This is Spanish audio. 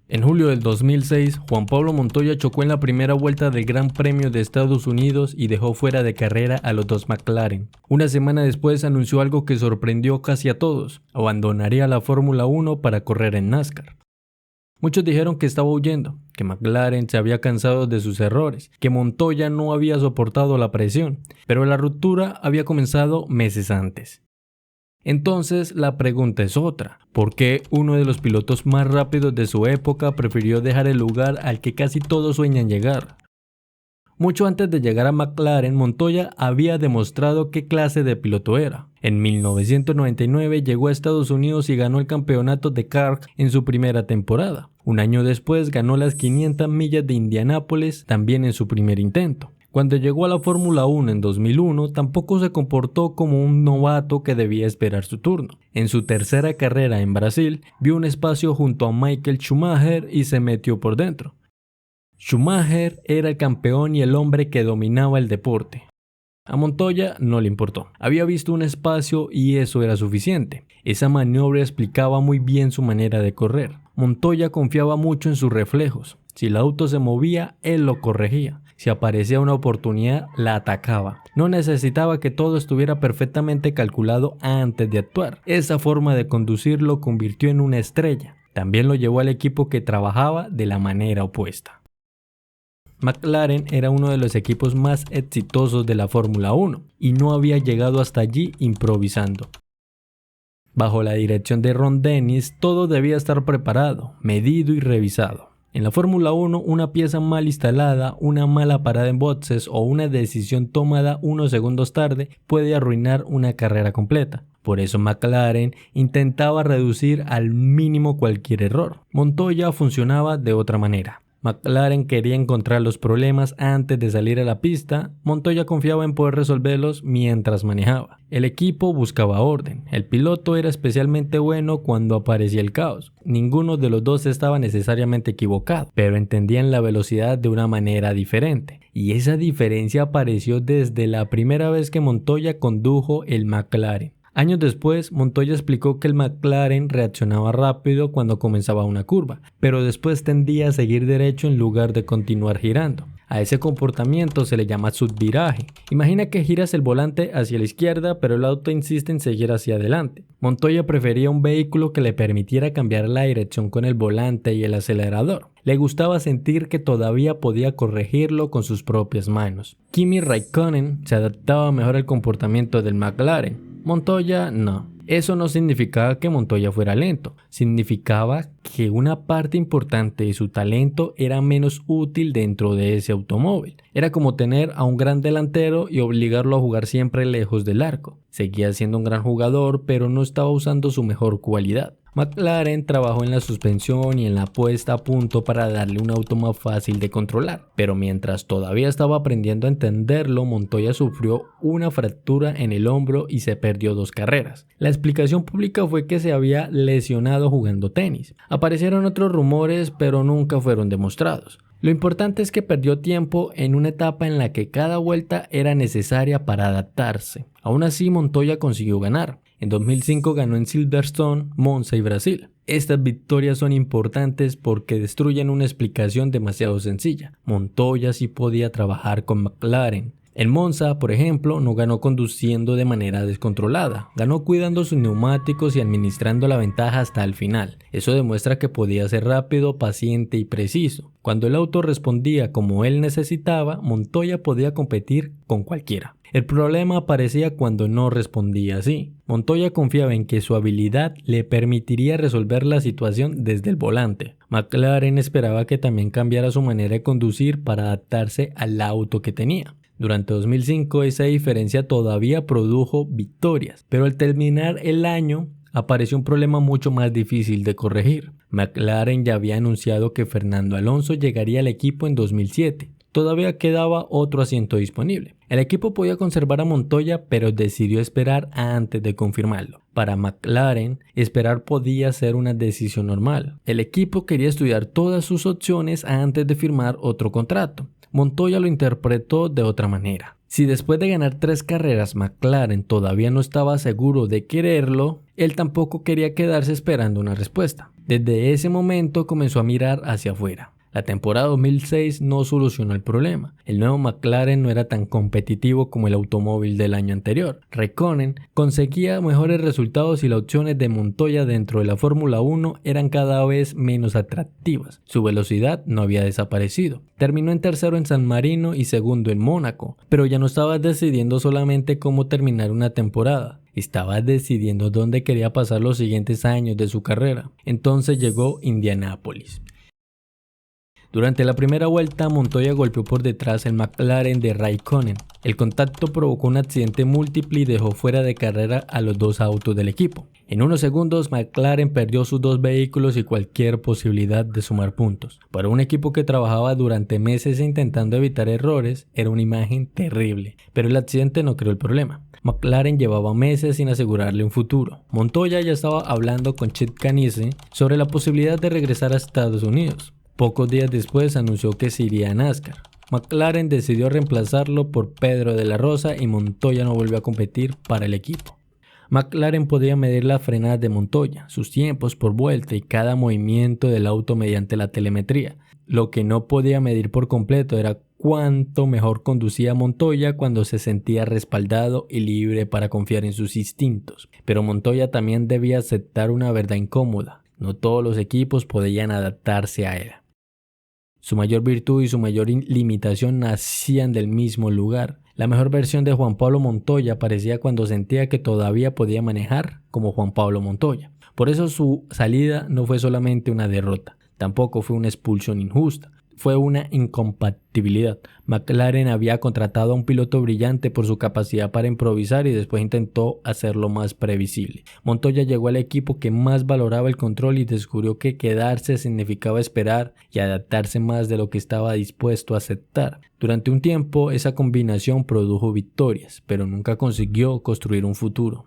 En julio del 2006, Juan Pablo Montoya chocó en la primera vuelta del Gran Premio de Estados Unidos y dejó fuera de carrera a los dos McLaren. Una semana después anunció algo que sorprendió casi a todos: abandonaría la Fórmula 1 para correr en NASCAR. Muchos dijeron que estaba huyendo, que McLaren se había cansado de sus errores, que Montoya no había soportado la presión, pero la ruptura había comenzado meses antes. Entonces la pregunta es otra: ¿por qué uno de los pilotos más rápidos de su época prefirió dejar el lugar al que casi todos sueñan llegar? Mucho antes de llegar a McLaren, Montoya había demostrado qué clase de piloto era. En 1999 llegó a Estados Unidos y ganó el campeonato de karts en su primera temporada. Un año después ganó las 500 millas de Indianápolis, también en su primer intento. Cuando llegó a la Fórmula 1 en 2001, tampoco se comportó como un novato que debía esperar su turno. En su tercera carrera en Brasil, vio un espacio junto a Michael Schumacher y se metió por dentro. Schumacher era el campeón y el hombre que dominaba el deporte. A Montoya no le importó. Había visto un espacio y eso era suficiente. Esa maniobra explicaba muy bien su manera de correr. Montoya confiaba mucho en sus reflejos. Si el auto se movía, él lo corregía. Si aparecía una oportunidad, la atacaba. No necesitaba que todo estuviera perfectamente calculado antes de actuar. Esa forma de conducir lo convirtió en una estrella. También lo llevó al equipo que trabajaba de la manera opuesta. McLaren era uno de los equipos más exitosos de la Fórmula 1 y no había llegado hasta allí improvisando. Bajo la dirección de Ron Dennis, todo debía estar preparado, medido y revisado. En la Fórmula 1, una pieza mal instalada, una mala parada en boxes o una decisión tomada unos segundos tarde puede arruinar una carrera completa. Por eso McLaren intentaba reducir al mínimo cualquier error. Montoya funcionaba de otra manera. McLaren quería encontrar los problemas antes de salir a la pista. Montoya confiaba en poder resolverlos mientras manejaba. El equipo buscaba orden. El piloto era especialmente bueno cuando aparecía el caos. Ninguno de los dos estaba necesariamente equivocado, pero entendían la velocidad de una manera diferente. Y esa diferencia apareció desde la primera vez que Montoya condujo el McLaren. Años después, Montoya explicó que el McLaren reaccionaba rápido cuando comenzaba una curva, pero después tendía a seguir derecho en lugar de continuar girando. A ese comportamiento se le llama subviraje. Imagina que giras el volante hacia la izquierda, pero el auto insiste en seguir hacia adelante. Montoya prefería un vehículo que le permitiera cambiar la dirección con el volante y el acelerador. Le gustaba sentir que todavía podía corregirlo con sus propias manos. Kimi Raikkonen se adaptaba mejor al comportamiento del McLaren. Montoya no. Eso no significaba que Montoya fuera lento, significaba que una parte importante de su talento era menos útil dentro de ese automóvil. Era como tener a un gran delantero y obligarlo a jugar siempre lejos del arco. Seguía siendo un gran jugador, pero no estaba usando su mejor cualidad. McLaren trabajó en la suspensión y en la puesta a punto para darle un auto más fácil de controlar, pero mientras todavía estaba aprendiendo a entenderlo, Montoya sufrió una fractura en el hombro y se perdió 2 carreras. La explicación pública fue que se había lesionado jugando tenis. Aparecieron otros rumores, pero nunca fueron demostrados. Lo importante es que perdió tiempo en una etapa en la que cada vuelta era necesaria para adaptarse. Aún así, Montoya consiguió ganar. En 2005 ganó en Silverstone, Monza y Brasil. Estas victorias son importantes porque destruyen una explicación demasiado sencilla. Montoya sí podía trabajar con McLaren. En Monza, por ejemplo, no ganó conduciendo de manera descontrolada. Ganó cuidando sus neumáticos y administrando la ventaja hasta el final. Eso demuestra que podía ser rápido, paciente y preciso. Cuando el auto respondía como él necesitaba, Montoya podía competir con cualquiera. El problema aparecía cuando no respondía así. Montoya confiaba en que su habilidad le permitiría resolver la situación desde el volante. McLaren esperaba que también cambiara su manera de conducir para adaptarse al auto que tenía. Durante 2005 esa diferencia todavía produjo victorias, pero al terminar el año apareció un problema mucho más difícil de corregir. McLaren ya había anunciado que Fernando Alonso llegaría al equipo en 2007. Todavía quedaba otro asiento disponible. El equipo podía conservar a Montoya, pero decidió esperar antes de confirmarlo. Para McLaren, esperar podía ser una decisión normal. El equipo quería estudiar todas sus opciones antes de firmar otro contrato. Montoya lo interpretó de otra manera. Si después de ganar 3 carreras McLaren todavía no estaba seguro de quererlo, él tampoco quería quedarse esperando una respuesta. Desde ese momento comenzó a mirar hacia afuera. La temporada 2006 no solucionó el problema. El nuevo McLaren no era tan competitivo como el automóvil del año anterior. Räikkönen conseguía mejores resultados y las opciones de Montoya dentro de la Fórmula 1 eran cada vez menos atractivas. Su velocidad no había desaparecido. Terminó en tercero en San Marino y segundo en Mónaco, pero ya no estaba decidiendo solamente cómo terminar una temporada. Estaba decidiendo dónde quería pasar los siguientes años de su carrera. Entonces llegó Indianápolis. Durante la primera vuelta, Montoya golpeó por detrás el McLaren de Räikkönen. El contacto provocó un accidente múltiple y dejó fuera de carrera a los dos autos del equipo. En unos segundos, McLaren perdió sus dos vehículos y cualquier posibilidad de sumar puntos. Para un equipo que trabajaba durante meses intentando evitar errores, era una imagen terrible, pero el accidente no creó el problema. McLaren llevaba meses sin asegurarle un futuro. Montoya ya estaba hablando con Chip Ganassi sobre la posibilidad de regresar a Estados Unidos. Pocos días después anunció que se iría a NASCAR. McLaren decidió reemplazarlo por Pedro de la Rosa y Montoya no volvió a competir para el equipo. McLaren podía medir las frenadas de Montoya, sus tiempos por vuelta y cada movimiento del auto mediante la telemetría. Lo que no podía medir por completo era cuánto mejor conducía Montoya cuando se sentía respaldado y libre para confiar en sus instintos. Pero Montoya también debía aceptar una verdad incómoda: no todos los equipos podían adaptarse a él. Su mayor virtud y su mayor limitación nacían del mismo lugar. La mejor versión de Juan Pablo Montoya aparecía cuando sentía que todavía podía manejar como Juan Pablo Montoya. Por eso su salida no fue solamente una derrota, tampoco fue una expulsión injusta. Fue una incompatibilidad. McLaren había contratado a un piloto brillante por su capacidad para improvisar y después intentó hacerlo más previsible. Montoya llegó al equipo que más valoraba el control y descubrió que quedarse significaba esperar y adaptarse más de lo que estaba dispuesto a aceptar. Durante un tiempo esa combinación produjo victorias, pero nunca consiguió construir un futuro.